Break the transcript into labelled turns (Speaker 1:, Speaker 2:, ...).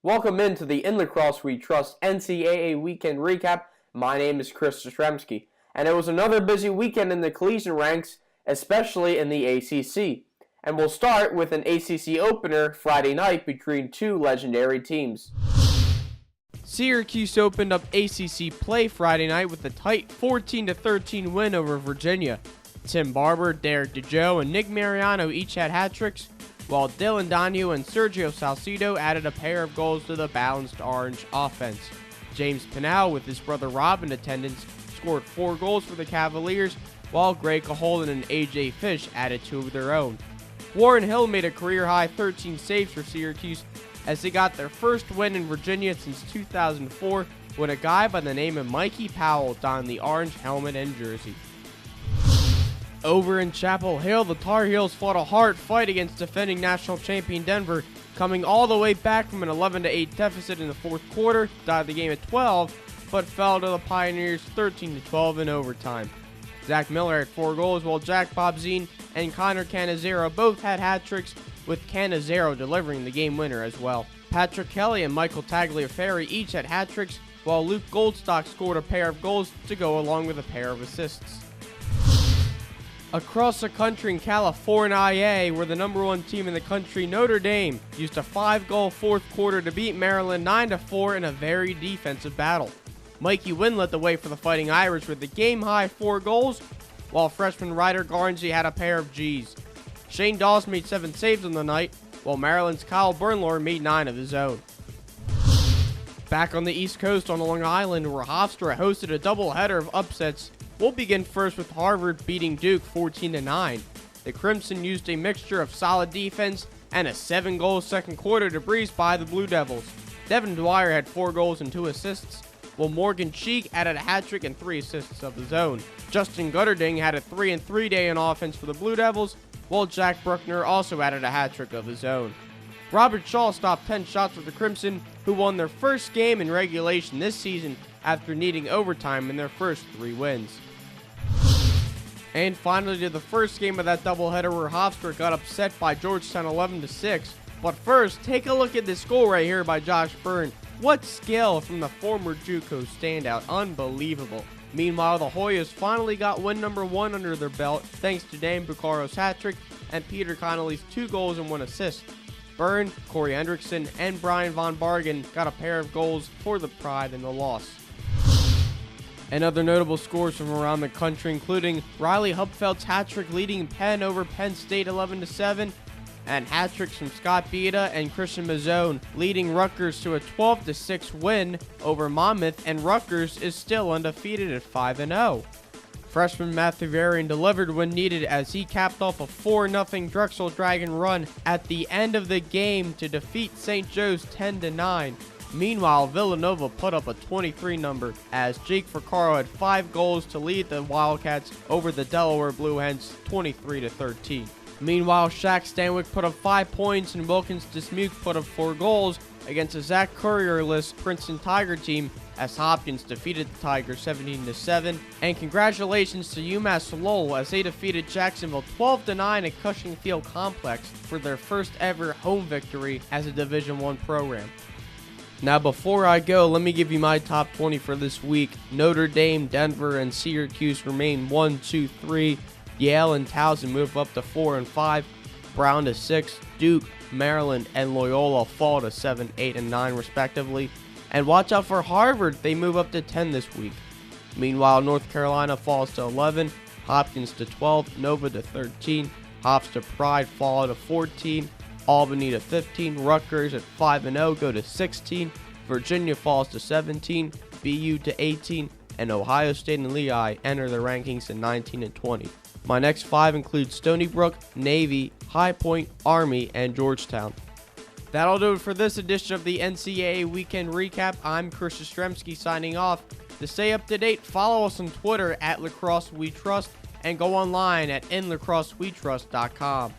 Speaker 1: Welcome into the In Lacrosse We Trust NCAA Weekend Recap. My name is Jastrzembski, and it was another busy weekend in the collegiate ranks, especially in the ACC. And we'll start with an ACC opener Friday night between two legendary teams.
Speaker 2: Syracuse opened up ACC play Friday night with a tight 14-13 win over Virginia. Tim Barber, Derek DeJoe, and Nick Mariano each had hat tricks, while Dylan Donahue and Sergio Salcido added a pair of goals to the balanced Orange offense. James Pinal, with his brother Rob in attendance, scored 4 goals for the Cavaliers, while Greg Caholen and AJ Fish added 2 of their own. Warren Hill made a career-high 13 saves for Syracuse as they got their first win in Virginia since 2004 when a guy by the name of Mikey Powell donned the orange helmet and jersey. Over in Chapel Hill, the Tar Heels fought a hard fight against defending national champion Denver, coming all the way back from an 11-8 deficit in the fourth quarter, tied the game at 12, but fell to the Pioneers 13-12 in overtime. Zach Miller had 4 goals, while Jack Bobzine and Connor Cannizzaro both had hat tricks, with Cannizzaro delivering the game winner as well. Patrick Kelly and Michael Tagliaferri each had hat tricks, while Luke Goldstock scored a pair of goals to go along with a pair of assists. Across the country in California, where the number 1 team in the country, Notre Dame, used a 5-goal fourth quarter to beat Maryland 9-4 in a very defensive battle. Mikey Wynn led the way for the Fighting Irish with the game-high 4 goals, while freshman Ryder Garnsey had a pair of G's. Shane Dawes made 7 saves on the night, while Maryland's Kyle Bernlohr made 9 of his own. Back on the East Coast on Long Island, where Hofstra hosted a doubleheader of upsets, we'll begin first with Harvard beating Duke 14-9. The Crimson used a mixture of solid defense and a 7-goal second quarter to breeze by the Blue Devils. Devin Dwyer had 4 goals and 2 assists, while Morgan Cheek added a hat trick and 3 assists of his own. Justin Gutterding had a 3-3 day in offense for the Blue Devils, while Jack Bruckner also added a hat trick of his own. Robert Shaw stopped 10 shots with the Crimson, who won their first game in regulation this season after needing overtime in their first 3 wins. And finally to the first game of that doubleheader, where Hofstra got upset by Georgetown 11-6. But first, take a look at this goal right here by Josh Byrne. What skill from the former JUCO standout, unbelievable. Meanwhile, the Hoyas finally got win number 1 under their belt thanks to Dan Bucaro's hat trick and Peter Connolly's 2 goals and 1 assist. Byrne, Corey Hendrickson, and Brian Von Bargen got a pair of goals for the Pride in the loss. And other notable scores from around the country, including Riley Hupfeld's hat trick leading Penn over Penn State 11-7, and hat tricks from Scott Bieda and Christian Mazzone, leading Rutgers to a 12-6 win over Monmouth, and Rutgers is still undefeated at 5-0. Freshman Matthew Varian delivered when needed as he capped off a 4-0 Drexel Dragon run at the end of the game to defeat St. Joe's 10-9. Meanwhile, Villanova put up a 23 number as Jake Fricaro had 5 goals to lead the Wildcats over the Delaware Blue Hens 23-13. Meanwhile, Shaq Stanwyck put up 5 points and Wilkins Dismuke put up 4 goals against a Zach Courier-less Princeton Tiger team as Hopkins defeated the Tigers 17-7. And congratulations to UMass Lowell as they defeated Jacksonville 12-9 at Cushing Field Complex for their first ever home victory as a Division I program. Now before I go, let me give you my top 20 for this week. Notre Dame, Denver, and Syracuse remain 1, 2, 3. Yale and Towson move up to 4 and 5. Brown to 6. Duke, Maryland, and Loyola fall to 7, 8, and 9 respectively. And watch out for Harvard, they move up to 10 this week. Meanwhile, North Carolina falls to 11. Hopkins to 12. Nova to 13. Hofstra Pride fall to 14. Albany to 15, Rutgers at 5-0 go to 16, Virginia falls to 17, BU to 18, and Ohio State and Lehigh enter the rankings at 19 and 20. My next 5 include Stony Brook, Navy, High Point, Army, and Georgetown. That'll do it for this edition of the NCAA Weekend Recap. I'm Jastrzembski signing off. To stay up to date, follow us on Twitter at Lacrosse We Trust and go online at inlacrossewetrust.com.